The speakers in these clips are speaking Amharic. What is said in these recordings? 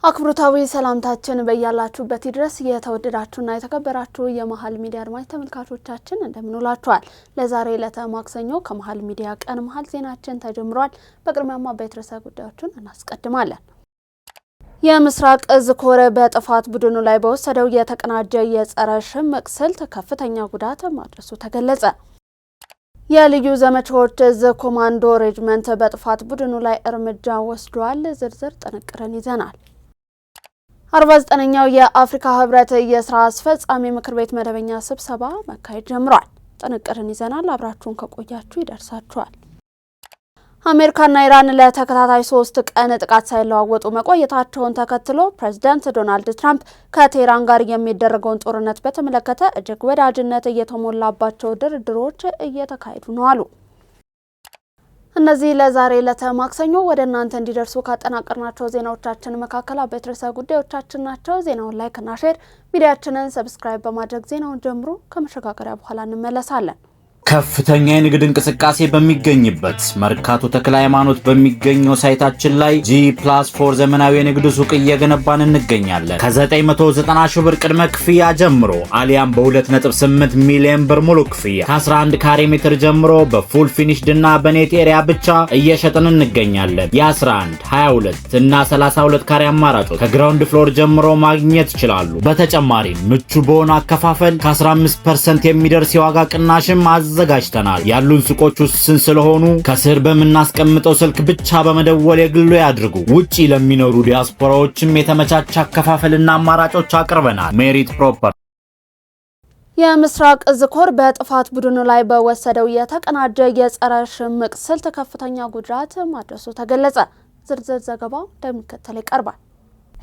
አክብሮታዊ ሰላምታችን በያላችሁበት ድረስ የተወደዳችሁና የተከበራችሁ የመሃል ሚዲያ አድማጭ ተመልካቾቻችን እንደምንውላችኋል። ለዛሬ ለተማክሰኞ ከመሃል ሚዲያ ቀን መሃል ዜናችን ተጀምሯል። በቅድሚያም አበይት ርዕሰ ጉዳዮችን እናስቀድማለን። የምስራቅ እዝ ኮር በጥፋት ቡድኑ ላይ በወሰደው የተቀናጀ የጸረ ሽምቅ ስልት ከፍተኛ ጉዳት ማድረሱ ተገለጸ። የልዩ ዘመቻዎች እዝ ኮማንዶ ሬጅመንት በጥፋት ቡድኑ ላይ እርምጃ ወስዷል። ዝርዝር ጥንቅርን ይዘናል። 49ኛው የአፍሪካ ህብረት የስራ አስፈጻሚ ምክር ቤት መደበኛ ስብሰባ መካሄድ ጀምሯል። ጥንቅርን ይዘናል። አብራችሁን ከቆያችሁ ይደርሳችኋል። አሜሪካና ኢራን ለተከታታይ 3 ቀን ጥቃት ሳይለዋወጡ መቆየታቸውን ተከትሎ ፕሬዝዳንት ዶናልድ ትራምፕ ከቴህራን ጋር የሚደረገውን ጦርነት በተመለከተ እጅግ ወዳጅነት እየተሞላባቸው ድርድሮች እየተካሄዱ ነው አሉ። እነዚህ ለዛሬ ለተማክሰኞ ወደ እናንተ እንዲደርሱ ካጠናቀርናቸው ዜናዎቻችን መካከል አበይት ርዕሰ ጉዳዮቻችን ናቸው። ዜናውን ላይክ እና ሼር፣ ሚዲያችንን ሰብስክራይብ በማድረግ ዜናውን ጀምሩ። ከመሸጋገሪያ በኋላ እንመለሳለን። ከፍተኛ የንግድ እንቅስቃሴ በሚገኝበት መርካቶ ተክለ ሃይማኖት በሚገኘው ሳይታችን ላይ G+4 ዘመናዊ የንግድ ሱቅ እየገነባን እንገኛለን። ከ990 ሺህ ብር ቅድመ ክፍያ ጀምሮ አሊያም በ2.8 ሚሊዮን ብር ሙሉ ክፍያ ከ11 ካሬ ሜትር ጀምሮ በፉል ፊኒሽድ እና በኔት ኤሪያ ብቻ እየሸጥን እንገኛለን። የ11፣ 22 እና 32 ካሬ አማራጮች ከግራውንድ ፍሎር ጀምሮ ማግኘት ይችላሉ። በተጨማሪም ምቹ በሆነ አከፋፈል ከ15% የሚደርስ የዋጋ ቅናሽም አዘጋጅተናል። ያሉን ሱቆች ውስን ስለሆኑ ከስር በምናስቀምጠው ስልክ ብቻ በመደወል የግሎ ያድርጉ። ውጪ ለሚኖሩ ዲያስፖራዎችም የተመቻቸ አከፋፈልና አማራጮች አቅርበናል። ሜሪት ፕሮፐርቲ። የምስራቅ እዝ ኮር በጥፋት ቡድኑ ላይ በወሰደው የተቀናጀ የጸረ ሽምቅ ስልት ከፍተኛ ጉዳት ማድረሱ ተገለጸ። ዝርዝር ዘገባው እንደሚከተል ይቀርባል።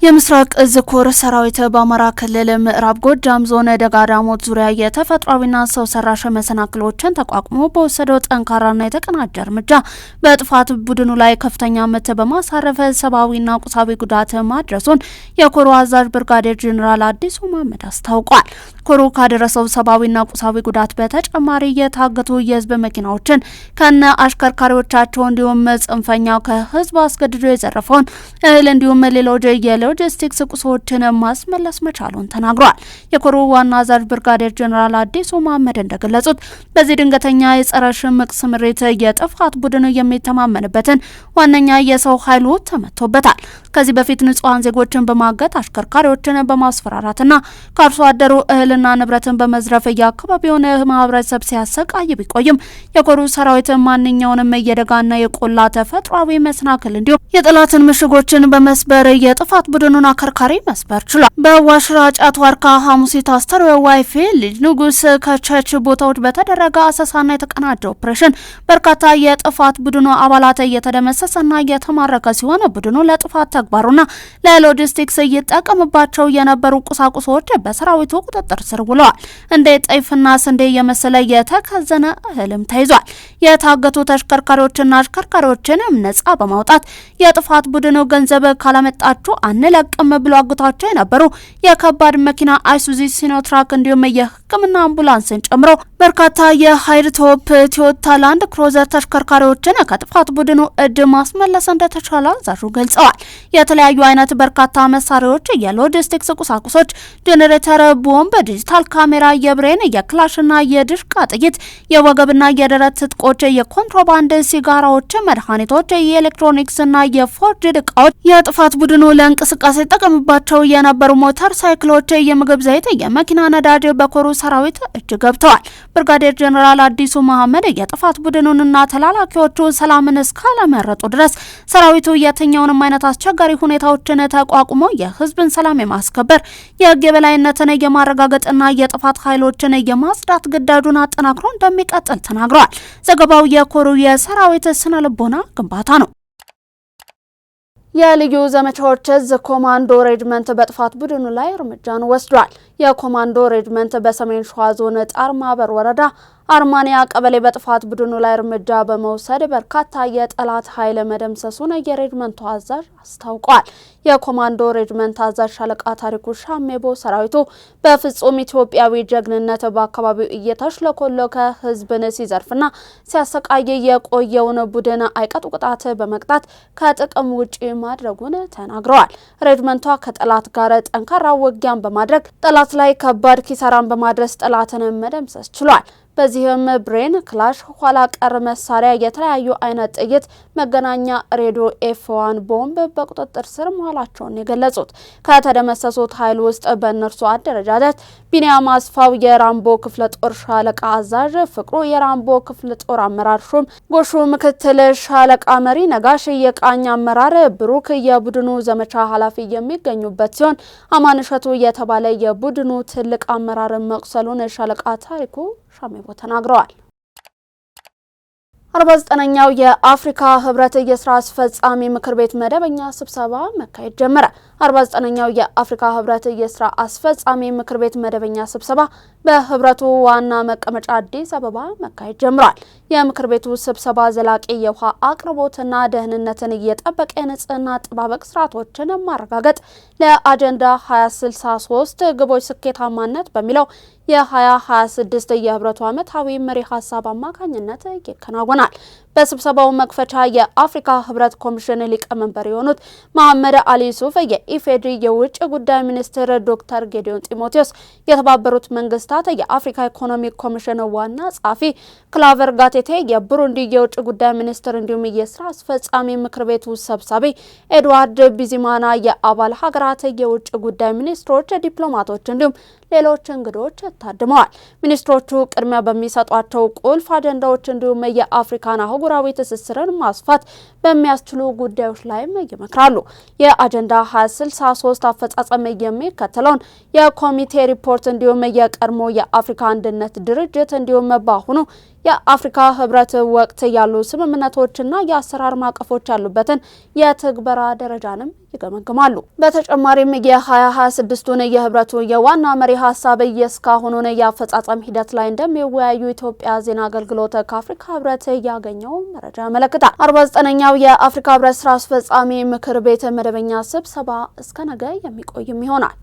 የምስራቅ እዝ ኮር ሰራዊት በአማራ ክልል ምዕራብ ጎጃም ዞን ደጋዳሞት ዙሪያ የተፈጥሯዊና ሰው ሰራሽ መሰናክሎችን ተቋቁሞ በወሰደው ጠንካራና የተቀናጀ እርምጃ በጥፋት ቡድኑ ላይ ከፍተኛ ምት በማሳረፍ ሰብአዊና ቁሳዊ ጉዳት ማድረሱን የኮሩ አዛዥ ብርጋዴር ጄኔራል አዲሱ መሐመድ አስታውቋል። ኮሩ ካደረሰው ሰብአዊና ቁሳዊ ጉዳት በተጨማሪ የታገቱ የህዝብ መኪናዎችን ከነ አሽከርካሪዎቻቸው እንዲሁም ጽንፈኛው ከህዝብ አስገድዶ የዘረፈውን እህል እንዲሁም ሌሎች ሎጂስቲክስ ቁሶችን ማስመለስ መቻሉን ተናግሯል። የኮሩ ዋና አዛዥ ብርጋዴር ጄኔራል አዲሱ መሐመድ እንደገለጹት በዚህ ድንገተኛ የጸረ ሽምቅ ስምሪት የጥፋት ቡድኑ የሚተማመንበትን ዋነኛ የሰው ኃይሉ ተመቶበታል። ከዚህ በፊት ንጹሃን ዜጎችን በማገት አሽከርካሪዎችን በማስፈራራትና ከአርሶ አደሩ እህልና ንብረትን በመዝረፍ የአካባቢውን ማህበረሰብ ሲያሰቃይ ቢቆይም የኮሩ ሰራዊት ማንኛውንም የደጋና የቆላ ተፈጥሯዊ መሰናክል እንዲሁም የጠላትን ምሽጎችን በመስበር የጥፋት ቡድኑን አከርካሪ መስበር ችሏል። በዋሽራ ጫት ዋርካ ሐሙሲት አስተርዌ ዋይፌ ልጅ ንጉስ ከቸች ቦታዎች በተደረገ አሰሳና የተቀናጀ ኦፕሬሽን በርካታ የጥፋት ቡድኑ አባላት እየተደመሰሰና እየተማረከ ሲሆን ቡድኑ ለጥፋት ተግባሩና ለሎጂስቲክስ እየተጠቀመባቸው የነበሩ ቁሳቁሶች በሰራዊቱ ቁጥጥር ስር ውለዋል። እንደ ጤፍና ስንዴ የመሰለ የተከዘነ እህልም ተይዟል። የታገቱ ተሽከርካሪዎችና አሽከርካሪዎችን ነጻ በማውጣት የጥፋት ቡድኑ ገንዘብ ካላመጣችሁ አንለቅም ብሎ አግቷቸው የነበሩ የከባድ መኪና አይሱዚ ሲኖትራክ እንዲሁም የሕክምና አምቡላንስን ጨምሮ በርካታ የሃይድ ቶፕ ቶዮታ ላንድ ክሩዘር ተሽከርካሪዎችን ከጥፋት ቡድኑ እጅ ማስመለስ እንደተቻለ አዛዡ ገልጸዋል። የተለያዩ አይነት በርካታ መሳሪያዎች፣ የሎጂስቲክስ ቁሳቁሶች፣ ጄኔሬተር፣ ቦምብ፣ ዲጂታል ካሜራ፣ የብሬን፣ የክላሽና የድሽቃ ጥይት፣ የወገብና የደረት ትጥቆች፣ የኮንትሮባንድ ሲጋራዎች፣ መድኃኒቶች፣ የኤሌክትሮኒክስና የፎርጅድ እቃዎች፣ የጥፋት ቡድኑ ለእንቅስቃሴ ተጠቀምባቸው የነበሩ ሞተር ሳይክሎች፣ የምግብ ዘይት፣ የመኪና ነዳጅ በኮሩ ሰራዊት እጅ ገብተዋል። ብርጋዴር ጄኔራል አዲሱ መሐመድ የጥፋት ቡድኑንና ተላላኪዎቹ ሰላምን እስካለመረጡ ድረስ ሰራዊቱ የትኛውንም አይነት አስቸጋሪ ሁኔታዎችን ተቋቁሞ የህዝብን ሰላም የማስከበር የህግ የበላይነትን የማረጋገጥና የጥፋት ኃይሎችን የማጽዳት ግዳጁን አጠናክሮ እንደሚቀጥል ተናግረዋል። ዘገባው የኮሩ የሰራዊት ስነ ልቦና ግንባታ ነው። የልዩ ዘመቻዎች እዝ ኮማንዶ ሬጅመንት በጥፋት ቡድኑ ላይ እርምጃን ወስዷል። የኮማንዶ ሬጅመንት በሰሜን ሸዋ ዞን ጣርማበር ወረዳ አርማንያ ቀበሌ በጥፋት ቡድኑ ላይ እርምጃ በመውሰድ በርካታ የጠላት ኃይል መደምሰሱን የሬጅመንቱ አዛዥ አስታውቋል። የኮማንዶ ሬጅመንት አዛዥ ሻለቃ ታሪኩ ሻሜቦ ሰራዊቱ በፍጹም ኢትዮጵያዊ ጀግንነት በአካባቢው እየተሽለኮለከ ህዝብን ሲዘርፍና ሲያሰቃይ የቆየውን ቡድን አይቀጡ ቅጣት በመቅጣት ከጥቅም ውጪ ማድረጉን ተናግረዋል። ሬጅመንቷ ከጠላት ጋር ጠንካራ ውጊያን በማድረግ ጠላት ላይ ከባድ ኪሳራን በማድረስ ጠላትን መደምሰስ ችሏል። በዚህም ብሬን፣ ክላሽ፣ ኋላ ቀር መሳሪያ፣ የተለያዩ አይነት ጥይት፣ መገናኛ ሬዲዮ፣ ኤፍ1 ቦምብ በቁጥጥር ስር መዋላቸውን የገለጹት ከተደመሰሱት ኃይል ውስጥ በእነርሱ አደረጃጀት ቢኒያም አስፋው የራምቦ ክፍለ ጦር ሻለቃ አዛዥ፣ ፍቅሩ የራምቦ ክፍለ ጦር አመራር ሹም፣ ጎሹ ምክትል ሻለቃ መሪ፣ ነጋሽ የቃኝ አመራር፣ ብሩክ የቡድኑ ዘመቻ ኃላፊ የሚገኙበት ሲሆን አማንሸቱ የተባለ የቡድኑ ትልቅ አመራር መቁሰሉን ሻለቃ ታሪኩ ሻሜቦ ተናግረዋል። 49ኛው የአፍሪካ ህብረት የስራ አስፈጻሚ ምክር ቤት መደበኛ ስብሰባ መካሄድ ጀመረ። 49ኛው የአፍሪካ ህብረት የስራ አስፈጻሚ ምክር ቤት መደበኛ ስብሰባ በህብረቱ ዋና መቀመጫ አዲስ አበባ መካሄድ ጀምሯል። የምክር ቤቱ ስብሰባ ዘላቂ የውሃ አቅርቦትና ደህንነትን እየጠበቀ የንጽህና አጠባበቅ ስርዓቶችን ማረጋገጥ ለአጀንዳ 2063 ግቦች ስኬታማነት በሚለው የ2026 የህብረቱ ዓመታዊ መሪ ሀሳብ አማካኝነት ይከናወናል። በስብሰባው መክፈቻ የአፍሪካ ህብረት ኮሚሽን ሊቀመንበር የሆኑት መሐመድ አሊ ሱፍ፣ የኢፌዴሪ የውጭ ጉዳይ ሚኒስትር ዶክተር ጌዲዮን ጢሞቴዎስ፣ የተባበሩት መንግስታት የአፍሪካ ኢኮኖሚ ኮሚሽን ዋና ጸሐፊ ክላቨር ጋቴቴ፣ የቡሩንዲ የውጭ ጉዳይ ሚኒስትር እንዲሁም የስራ አስፈጻሚ ምክር ቤቱ ሰብሳቢ ኤድዋርድ ቢዚማና፣ የአባል ሀገራት የውጭ ጉዳይ ሚኒስትሮች፣ ዲፕሎማቶች እንዲሁም ሌሎች እንግዶች ታድመዋል። ሚኒስትሮቹ ቅድሚያ በሚሰጧቸው ቁልፍ አጀንዳዎች እንዲሁም የአፍሪካን አህጉራዊ ትስስርን ማስፋት በሚያስችሉ ጉዳዮች ላይም ይመክራሉ። የአጀንዳ 2063 አፈጻጸም የሚከተለውን የኮሚቴ ሪፖርት እንዲሁም የቀድሞ የአፍሪካ አንድነት ድርጅት እንዲሁም በአሁኑ የአፍሪካ ህብረት ወቅት ያሉ ስምምነቶችና የአሰራር ማዕቀፎች ያሉበትን የትግበራ ደረጃንም ይገመግማሉ። በተጨማሪም የ2026ቱን የህብረቱ የዋና መሪ ሀሳብ የእስካሁኑን የአፈጻጸም ሂደት ላይ እንደሚወያዩ ኢትዮጵያ ዜና አገልግሎት ከአፍሪካ ህብረት ያገኘው መረጃ ያመለክታል። 49ኛው የአፍሪካ ህብረት ስራ አስፈጻሚ ምክር ቤት መደበኛ ስብሰባ እስከ ነገ የሚቆይም ይሆናል።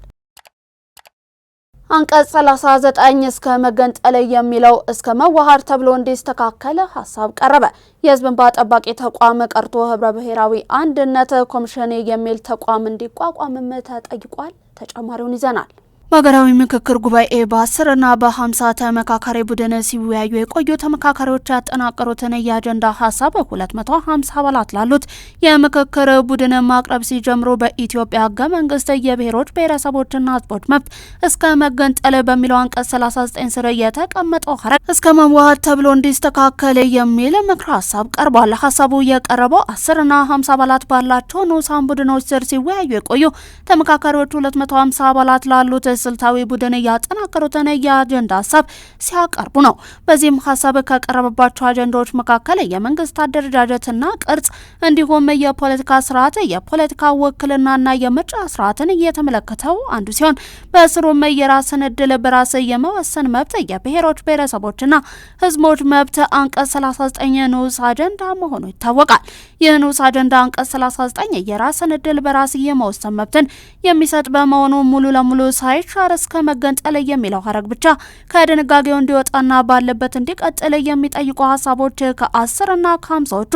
አንቀጽ 39 እስከ መገንጠል የሚለው እስከ መዋሃድ ተብሎ እንዲስተካከል ሀሳብ ቀረበ። የህዝብ እንባ ጠባቂ ተቋም ቀርቶ ህብረ ብሔራዊ አንድነት ኮሚሽን የሚል ተቋም እንዲቋቋምም ተጠይቋል። ተጨማሪውን ይዘናል። በሀገራዊ ምክክር ጉባኤ በ10 እና በ50 ተመካካሪ ቡድን ሲወያዩ የቆዩ ተመካካሪዎች ያጠናቀሩትን የአጀንዳ ሀሳብ 250 አባላት ላሉት የምክክር ቡድን ማቅረብ ሲጀምሩ በኢትዮጵያ ህገ መንግስት የብሔሮች ብሔረሰቦችና ህዝቦች መብት እስከ መገንጠል በሚለው አንቀጽ 39 ስር የተቀመጠው ሀረግ እስከ መዋሃድ ተብሎ እንዲስተካከል የሚል ምክረ ሀሳብ ቀርቧል። ሀሳቡ የቀረበው 10 እና 50 አባላት ባላቸው ንዑሳን ቡድኖች ስር ሲወያዩ የቆዩ ተመካካሪዎች 250 አባላት ላሉት ስልታዊ ቡድን ያጠናከሩትን የአጀንዳ ሀሳብ ሲያቀርቡ ነው። በዚህም ሀሳብ ከቀረበባቸው አጀንዳዎች መካከል የመንግስት አደረጃጀትና ቅርጽ እንዲሁም የፖለቲካ ስርዓት፣ የፖለቲካ ውክልናና የምርጫ ስርዓትን እየተመለከተው አንዱ ሲሆን በስሩም የራስን እድል በራስ የመወሰን መብት፣ የብሔሮች ብሔረሰቦችና ህዝቦች መብት አንቀጽ 39 ንዑስ አጀንዳ መሆኑ ይታወቃል። ይህ ንዑስ አጀንዳ አንቀጽ 39 የራስን እድል በራስ የመወሰን መብትን የሚሰጥ በመሆኑ ሙሉ ለሙሉ ሳይሻር እስከ መገንጠል የሚለው ሀረግ ብቻ ከድንጋጌው እንዲወጣና ባለበት እንዲቀጥል የሚጠይቁ ሀሳቦች ከ10 እና ከ50ዎቹ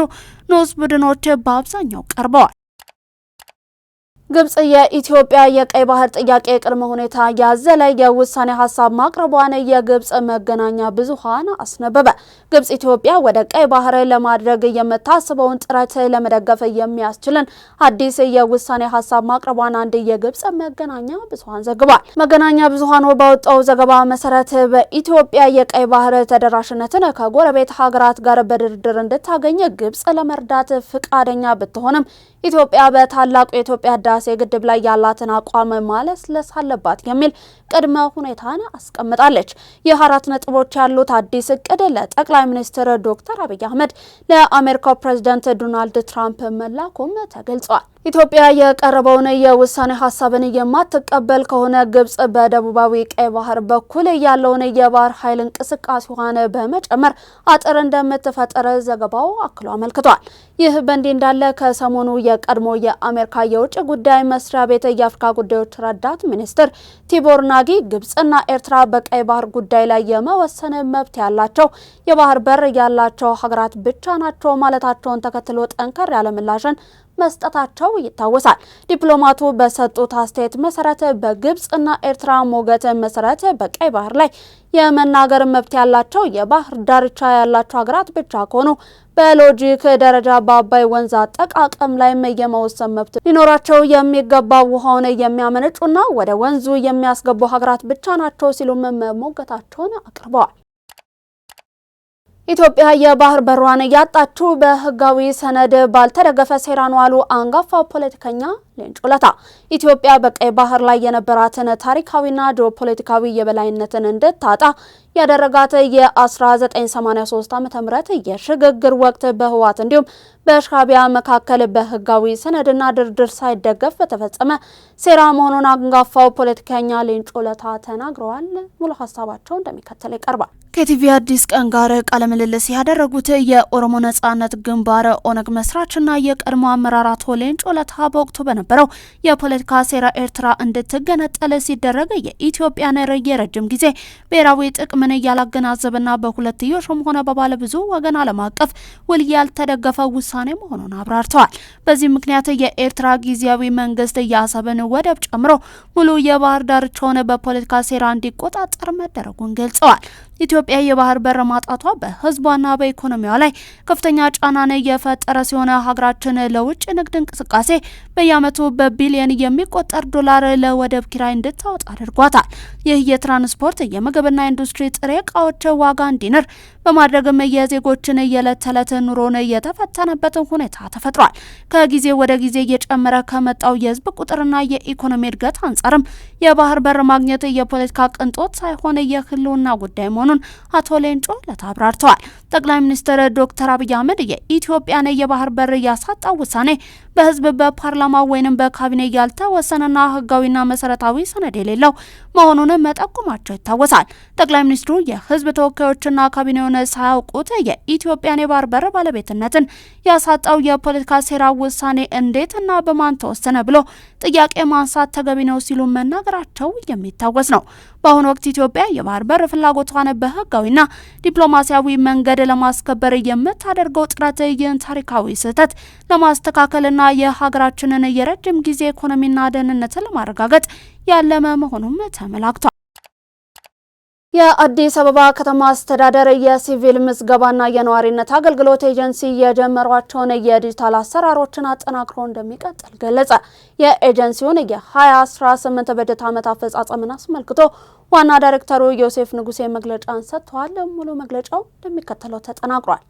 ንዑስ ቡድኖች በአብዛኛው ቀርበዋል። ግብጽ የኢትዮጵያ የቀይ ባህር ጥያቄ ቅድመ ሁኔታ ያዘለ የውሳኔ ሀሳብ ማቅረቧን የግብጽ መገናኛ ብዙሃን አስነበበ። ግብጽ ኢትዮጵያ ወደ ቀይ ባህር ለማድረግ የምታስበውን ጥረት ለመደገፍ የሚያስችልን አዲስ የውሳኔ ሀሳብ ማቅረቧን አንድ የግብጽ መገናኛ ብዙሃን ዘግቧል። መገናኛ ብዙሃኑ ባወጣው ዘገባ መሰረት በኢትዮጵያ የቀይ ባህር ተደራሽነትን ከጎረቤት ሀገራት ጋር በድርድር እንድታገኝ ግብጽ ለመርዳት ፍቃደኛ ብትሆንም ኢትዮጵያ በታላቁ የኢትዮጵያ ህዳሴ ግድብ ላይ ያላትን አቋም ማለስለስ አለባት የሚል ቅድመ ሁኔታን አስቀምጣለች። የ4 ነጥቦች ያሉት አዲስ እቅድ ለጠቅላይ ሚኒስትር ዶክተር አብይ አህመድ ለአሜሪካው ፕሬዝዳንት ዶናልድ ትራምፕ መላኩም ተገልጿል። ኢትዮጵያ የቀረበውን የውሳኔ ሀሳብን የማትቀበል ከሆነ ግብጽ በደቡባዊ ቀይ ባህር በኩል ያለውን የባህር ኃይል እንቅስቃሴዋን በመጨመር አጥር እንደምትፈጥር ዘገባው አክሎ አመልክቷል። ይህ በእንዲህ እንዳለ ከሰሞኑ የቀድሞ የአሜሪካ የውጭ ጉዳይ መስሪያ ቤት የአፍሪካ ጉዳዮች ረዳት ሚኒስትር ቲቦር ናጊ ግብጽና ኤርትራ በቀይ ባህር ጉዳይ ላይ የመወሰን መብት ያላቸው የባህር በር ያላቸው ሀገራት ብቻ ናቸው ማለታቸውን ተከትሎ ጠንከር ያለ ምላሽን መስጠታቸው ይታወሳል። ዲፕሎማቱ በሰጡት አስተያየት መሰረት በግብጽና ኤርትራ ሞገት መሰረት በቀይ ባህር ላይ የመናገር መብት ያላቸው የባህር ዳርቻ ያላቸው ሀገራት ብቻ ከሆኑ በሎጂክ ደረጃ በአባይ ወንዝ አጠቃቀም ላይ የመወሰን መብት ሊኖራቸው የሚገባው ውሃውን የሚያመነጩና ወደ ወንዙ የሚያስገቡ ሀገራት ብቻ ናቸው ሲሉም መሞገታቸውን አቅርበዋል። ኢትዮጵያ የባህር በሯን ያጣችው በህጋዊ ሰነድ ባልተደገፈ ሴራ ነው አሉ አንጋፋው ፖለቲከኛ ሌንጮ ለታ። ኢትዮጵያ በቀይ ባህር ላይ የነበራትን ታሪካዊና ጂኦፖለቲካዊ የበላይነትን እንድታጣ ያደረጋት የ1983 ዓ.ም የሽግግር ወቅት በህወሓት እንዲሁም በሻዕቢያ መካከል በህጋዊ ሰነድና ድርድር ሳይደገፍ በተፈጸመ ሴራ መሆኑን አንጋፋው ፖለቲከኛ ሌንጮ ለታ ተናግረዋል። ሙሉ ሀሳባቸው እንደሚከተል ይቀርባል። ከቲቪ አዲስ ቀን ጋር ቃለ ምልልስ ያደረጉት የኦሮሞ ነጻነት ግንባር ኦነግ መስራችና የቀድሞ አመራር አቶ ሌንጮ ለታ በወቅቱ በነበረው የፖለቲካ ሴራ ኤርትራ እንድትገነጠል ሲደረግ የኢትዮጵያን የረጅም ጊዜ ብሔራዊ ጥቅምን ያላገናዘበና በሁለትዮሽም ሆነ በባለ ብዙ ወገን ዓለም አቀፍ ውል ያልተደገፈ ውሳኔ መሆኑን አብራርተዋል። በዚህ ምክንያት የኤርትራ ጊዜያዊ መንግስት የአሰብን ወደብ ጨምሮ ሙሉ የባህር ዳርቻውን በፖለቲካ ሴራ እንዲቆጣጠር መደረጉን ገልጸዋል። ኢትዮጵያ የባህር በር ማጣቷ በህዝቧና በኢኮኖሚዋ ላይ ከፍተኛ ጫናን የፈጠረ ሲሆን ሀገራችን ለውጭ ንግድ እንቅስቃሴ በየዓመቱ በቢሊዮን የሚቆጠር ዶላር ለወደብ ኪራይ እንድታወጣ አድርጓታል። ይህ የትራንስፖርት የምግብና ኢንዱስትሪ ጥሬ ዕቃዎች ዋጋ እንዲንር በማድረግም የዜጎችን የዕለት ተዕለት ኑሮን የተፈተነበትን ሁኔታ ተፈጥሯል። ከጊዜ ወደ ጊዜ እየጨመረ ከመጣው የህዝብ ቁጥርና የኢኮኖሚ እድገት አንጻርም የባህር በር ማግኘት የፖለቲካ ቅንጦት ሳይሆን የህልውና ጉዳይ መሆኑን አቶ ሌንጮ ለታ አብራርተዋል። ጠቅላይ ሚኒስትር ዶክተር አብይ አህመድ የኢትዮጵያን የባህር በር ያሳጣው ውሳኔ በህዝብ በፓርላማ ወይንም በካቢኔ ያልተወሰነና ህጋዊና መሰረታዊ ሰነድ የሌለው መሆኑን መጠቆማቸው ይታወሳል። ጠቅላይ ሚኒስትሩ የህዝብ ተወካዮችና ካቢኔውን ሳያውቁት የኢትዮጵያን የባህር በር ባለቤትነትን ያሳጣው የፖለቲካ ሴራ ውሳኔ እንዴትና በማን ተወሰነ ብሎ ጥያቄ ማንሳት ተገቢ ነው ሲሉ መናገራቸው የሚታወስ ነው። በአሁኑ ወቅት ኢትዮጵያ የባህር በር ፍላጎቷን በህጋዊና ዲፕሎማሲያዊ መንገድ ለማስከበር የምታደርገው ጥረት ይህን ታሪካዊ ስህተት ለማስተካከልና የሀገራችንን የረጅም ጊዜ ኢኮኖሚና ደህንነትን ለማረጋገጥ ያለመ መሆኑም ተመላክቷል። የአዲስ አበባ ከተማ አስተዳደር የሲቪል ምዝገባና የነዋሪነት አገልግሎት ኤጀንሲ የጀመሯቸውን የዲጂታል አሰራሮችን አጠናክሮ እንደሚቀጥል ገለጸ። የኤጀንሲውን የ2018 በጀት ዓመት አፈጻጸምን አስመልክቶ ዋና ዳይሬክተሩ ዮሴፍ ንጉሴ መግለጫን ሰጥተዋል። ሙሉ መግለጫው እንደሚከተለው ተጠናቅሯል።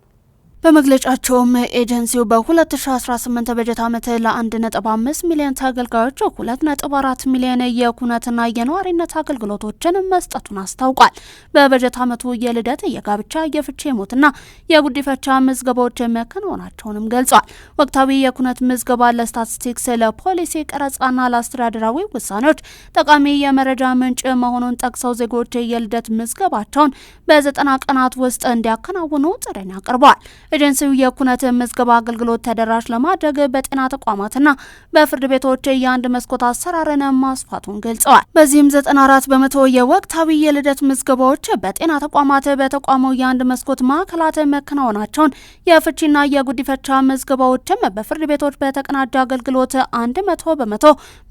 በመግለጫቸውም ኤጀንሲው በ2018 በጀት ዓመት ለ1.5 ሚሊዮን ተገልጋዮች 2.4 ሚሊዮን የኩነትና የነዋሪነት አገልግሎቶችን መስጠቱን አስታውቋል። በበጀት ዓመቱ የልደት፣ የጋብቻ፣ የፍቺ፣ የሞትና የጉዲፈቻ ምዝገባዎች መከናወናቸውንም ገልጿል። ወቅታዊ የኩነት ምዝገባ ለስታቲስቲክስ፣ ለፖሊሲ ቀረጻና ለአስተዳደራዊ ውሳኔዎች ጠቃሚ የመረጃ ምንጭ መሆኑን ጠቅሰው ዜጎች የልደት ምዝገባቸውን በ90 ቀናት ውስጥ እንዲያከናውኑ ጥሪን አቅርበዋል። ኤጀንሲው የኩነት ምዝገባ አገልግሎት ተደራሽ ለማድረግ በጤና ተቋማትና በፍርድ ቤቶች የአንድ መስኮት አሰራርን ማስፋቱን ገልጸዋል። በዚህም 94 በመቶ የወቅታዊ የልደት ምዝገባዎች በጤና ተቋማት በተቋሙ የአንድ መስኮት ማዕከላት መከናወናቸውን፣ የፍቺና የጉዲፈቻ ምዝገባዎችም በፍርድ ቤቶች በተቀናጀ አገልግሎት 100 በመቶ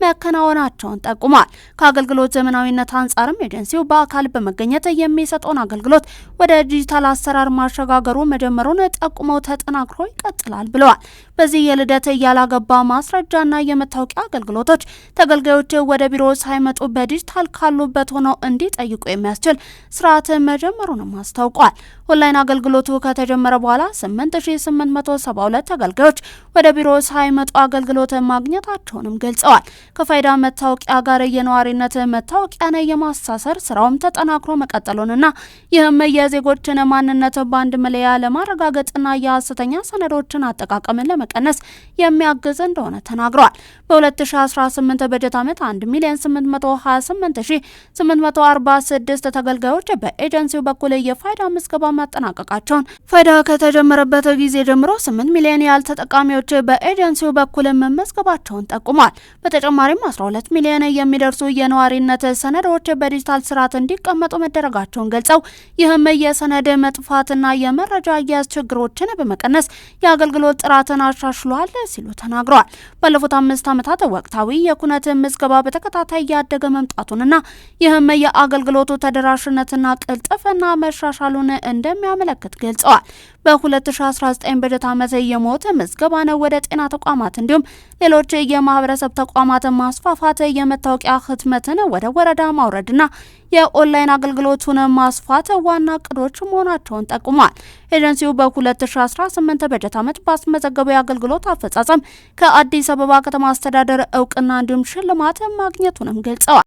መከናወናቸውን ጠቁሟል። ከአገልግሎት ዘመናዊነት አንጻርም ኤጀንሲው በአካል በመገኘት የሚሰጠውን አገልግሎት ወደ ዲጂታል አሰራር ማሸጋገሩ መጀመሩን ጠቁመው ተጠናክሮ ይቀጥላል ብለዋል። በዚህ የልደት ያላገባ ማስረጃና የመታወቂያ አገልግሎቶች ተገልጋዮች ወደ ቢሮ ሳይመጡ በዲጂታል ካሉበት ሆነው እንዲጠይቁ የሚያስችል ስርዓት መጀመሩንም አስታውቋል። ኦንላይን አገልግሎቱ ከተጀመረ በኋላ 8872 ተገልጋዮች ወደ ቢሮ ሳይመጡ አገልግሎት ማግኘታቸውንም ገልጸዋል። ከፋይዳ መታወቂያ ጋር የነዋሪነት መታወቂያን የማሳሰር ስራውም ተጠናክሮ መቀጠሉንና ይህም የዜጎችን ማንነት በአንድ መለያ ለማረጋገጥና የውሸትና የሐሰተኛ ሰነዶችን አጠቃቀምን ለመቀነስ የሚያግዝ እንደሆነ ተናግረዋል። በ2018 በጀት ዓመት 1,828,846 ተገልጋዮች በኤጀንሲው በኩል የፋይዳ ምዝገባ ማጠናቀቃቸውን፣ ፋይዳ ከተጀመረበት ጊዜ ጀምሮ 8 ሚሊዮን ያህል ተጠቃሚዎች በኤጀንሲው በኩል መመዝገባቸውን ጠቁሟል። በተጨማሪም 12 ሚሊዮን የሚደርሱ የነዋሪነት ሰነዶች በዲጂታል ስርዓት እንዲቀመጡ መደረጋቸውን ገልጸው ይህም የሰነድ መጥፋትና የመረጃ አያያዝ ችግሮችን በመቀነስ የአገልግሎት ጥራትን አሻሽሏል ሲሉ ተናግረዋል። ባለፉት 5 ዓመታት ወቅታዊ የኩነት ምዝገባ በተከታታይ ያደገ መምጣቱንና ይህም የአገልግሎቱ ተደራሽነትና ቅልጥፍና መሻሻሉን እንደሚያመለክት ገልጸዋል። በ2019 በጀት ዓመት የሞት ምዝገባን ወደ ጤና ተቋማት እንዲሁም ሌሎች የማህበረሰብ ተቋማትን ማስፋፋት፣ የመታወቂያ ህትመትን ወደ ወረዳ ማውረድና የኦንላይን አገልግሎቱን ማስፋት ዋና እቅዶች መሆናቸውን ጠቁሟል። ኤጀንሲው በ2018 በጀት ዓመት ባስመዘገበው የአገልግሎት አፈጻጸም ከአዲስ አበባ ከተማ አስተዳደር እውቅና እንዲሁም ሽልማት ማግኘቱንም ገልጸዋል።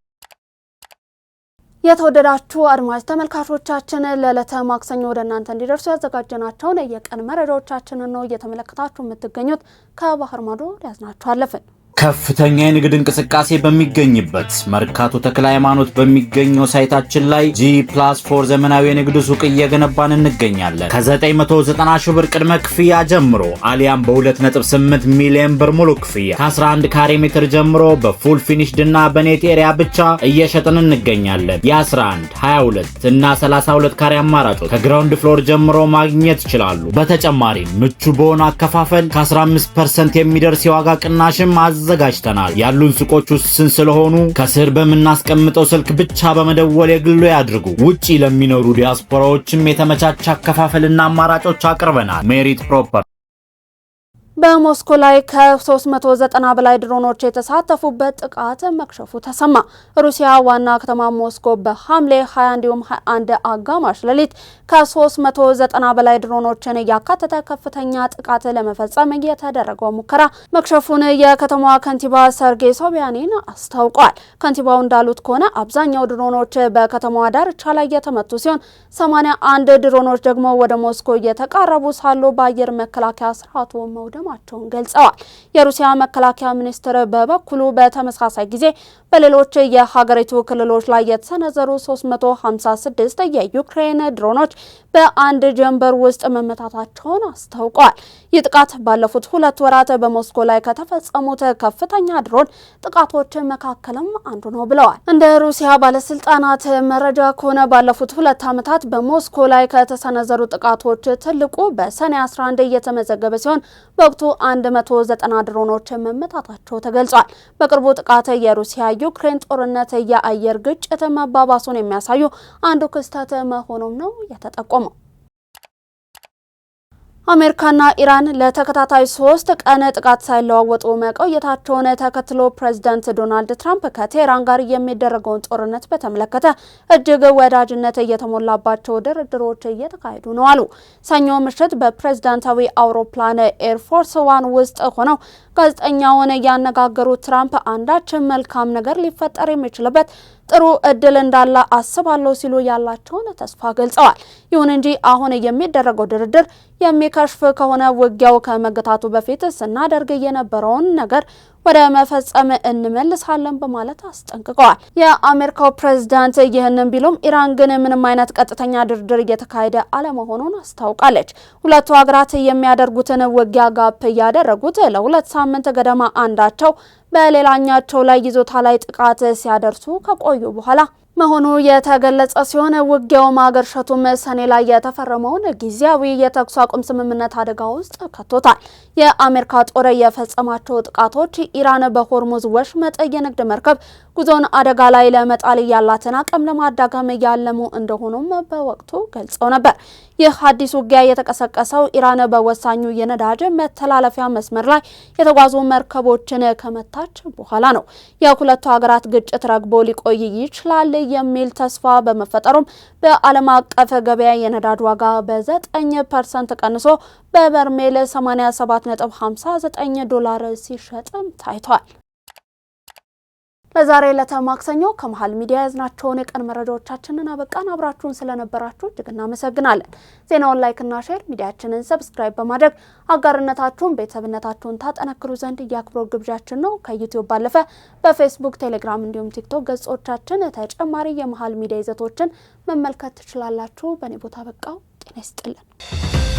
የተወደዳችሁ አድማጭ ተመልካቾቻችን ለዕለተ ማክሰኞ ወደ እናንተ እንዲደርሱ ያዘጋጀናቸውን የቀን መረጃዎቻችንን ነው እየተመለከታችሁ የምትገኙት። ከባህር ማዶ ያዝናችሁ አለፍን። ከፍተኛ የንግድ እንቅስቃሴ በሚገኝበት መርካቶ ተክለ ሃይማኖት በሚገኘው ሳይታችን ላይ G+4 ዘመናዊ የንግድ ሱቅ እየገነባን እንገኛለን። ከ990 ሺህ ብር ቅድመ ክፍያ ጀምሮ አሊያም በ2.8 ሚሊዮን ብር ሙሉ ክፍያ ከ11 ካሬ ሜትር ጀምሮ በፉል ፊኒሽድ እና በኔት ኤሪያ ብቻ እየሸጥን እንገኛለን። የ11፣ 22 እና 32 ካሬ አማራጮች ከግራውንድ ፍሎር ጀምሮ ማግኘት ይችላሉ። በተጨማሪም ምቹ በሆነ አከፋፈል ከ15% የሚደርስ የዋጋ ቅናሽም አዘጋጅተናል። ያሉን ሱቆች ውስን ስለሆኑ ከስር በምናስቀምጠው ስልክ ብቻ በመደወል የግሎ ያድርጉ። ውጪ ለሚኖሩ ዲያስፖራዎችም የተመቻቸ አከፋፈልና አማራጮች አቅርበናል። ሜሪት ፕሮፐርቲ በሞስኮ ላይ ከ390 በላይ ድሮኖች የተሳተፉበት ጥቃት መክሸፉ ተሰማ። ሩሲያ ዋና ከተማ ሞስኮ በሐምሌ 20 እንዲሁም 21 አጋማሽ ሌሊት ከ390 በላይ ድሮኖችን ያካተተ ከፍተኛ ጥቃት ለመፈጸም የተደረገው ሙከራ መክሸፉን የከተማዋ ከንቲባ ሰርጌይ ሶቢያኒን አስታውቋል። ከንቲባው እንዳሉት ከሆነ አብዛኛው ድሮኖች በከተማዋ ዳርቻ ላይ የተመቱ ሲሆን 81 ድሮኖች ደግሞ ወደ ሞስኮ እየተቃረቡ ሳሉ በአየር መከላከያ ስርዓቱ መውደማቸውን ገልጸዋል። የሩሲያ መከላከያ ሚኒስትር በበኩሉ በተመሳሳይ ጊዜ በሌሎች የሀገሪቱ ክልሎች ላይ የተሰነዘሩ 356 የዩክሬን ድሮኖች በአንድ ጀንበር ውስጥ መመታታቸውን አስታውቀዋል። ይህ ጥቃት ባለፉት 2 ወራት በሞስኮ ላይ ከተፈጸሙት ከፍተኛ ድሮን ጥቃቶች መካከልም አንዱ ነው ብለዋል። እንደ ሩሲያ ባለስልጣናት መረጃ ከሆነ ባለፉት 2 ዓመታት በሞስኮ ላይ ከተሰነዘሩ ጥቃቶች ትልቁ በሰኔ 11 እየተመዘገበ ሲሆን በወቅቱ 190 ድሮኖች መመታታቸው ተገልጿል። በቅርቡ ጥቃት የሩሲያ ዩክሬን ጦርነት የአየር ግጭት መባባሱን የሚያሳዩ አንዱ ክስተት መሆኑም ነው የተጠቆመው። አሜሪካና ኢራን ለተከታታይ 3 ቀን ጥቃት ሳይለዋወጡ መቆየታቸውን ተከትሎ ፕሬዝዳንት ዶናልድ ትራምፕ ከቴህራን ጋር የሚደረገውን ጦርነት በተመለከተ እጅግ ወዳጅነት እየተሞላባቸው ድርድሮች እየተካሄዱ ነው አሉ። ሰኞ ምሽት በፕሬዝዳንታዊ አውሮፕላን ኤርፎርስ ዋን ውስጥ ሆነው ጋዜጠኛውን ያነጋገሩት ትራምፕ አንዳች መልካም ነገር ሊፈጠር የሚችልበት ጥሩ እድል እንዳለ አስባለሁ ሲሉ ያላቸውን ተስፋ ገልጸዋል። ይሁን እንጂ አሁን የሚደረገው ድርድር የሚከሽፍ ከሆነ ውጊያው ከመገታቱ በፊት ስናደርግ የነበረውን ነገር ወደ መፈጸም እንመልሳለን በማለት አስጠንቅቀዋል። የአሜሪካው ፕሬዝዳንት ይህንን ቢሉም ኢራን ግን ምንም አይነት ቀጥተኛ ድርድር እየተካሄደ አለመሆኑን አስታውቃለች። ሁለቱ ሀገራት የሚያደርጉትን ውጊያ ጋፕ ያደረጉት ለ2 ሳምንት ገደማ አንዳቸው በሌላኛቸው ላይ ይዞታ ላይ ጥቃት ሲያደርሱ ከቆዩ በኋላ መሆኑ የተገለጸ ሲሆን ውጊያው ማገርሸቱም ሰኔ ላይ የተፈረመውን ጊዜያዊ የተኩስ አቁም ስምምነት አደጋ ውስጥ ከቶታል። የአሜሪካ ጦር የፈጸማቸው ጥቃቶች ኢራን በሆርሙዝ ወሽመጥ የንግድ መርከብ ጉዞን አደጋ ላይ ለመጣል ያላትን አቅም ለማዳከም ያለሙ እንደሆኑም በወቅቱ ገልጸው ነበር። ይህ አዲስ ውጊያ የተቀሰቀሰው ኢራን በወሳኙ የነዳጅ መተላለፊያ መስመር ላይ የተጓዙ መርከቦችን ከመታች በኋላ ነው። የሁለቱ ሀገራት ግጭት ረግቦ ሊቆይ ይችላል የሚል ተስፋ በመፈጠሩም በዓለም አቀፍ ገበያ የነዳጅ ዋጋ በ9% ቀንሶ በበርሜል $87.59 ሲሸጥም ታይቷል። ለዛሬ ለተማክሰኞ ከመሃል ሚዲያ ያዝናቸውን የቀን መረጃዎቻችንን አበቃን። አብራችሁን ስለነበራችሁ እጅግ እናመሰግናለን። ዜናውን ላይክ እና ሼር፣ ሚዲያችንን ሰብስክራይብ በማድረግ አጋርነታችሁን ቤተሰብነታችሁን ታጠነክሩ ዘንድ የአክብሮት ግብዣችን ነው። ከዩቲዩብ ባለፈ በፌስቡክ፣ ቴሌግራም እንዲሁም ቲክቶክ ገጾቻችን ተጨማሪ የመሃል ሚዲያ ይዘቶችን መመልከት ትችላላችሁ። በእኔ ቦታ በቃው። ጤና ይስጥልን።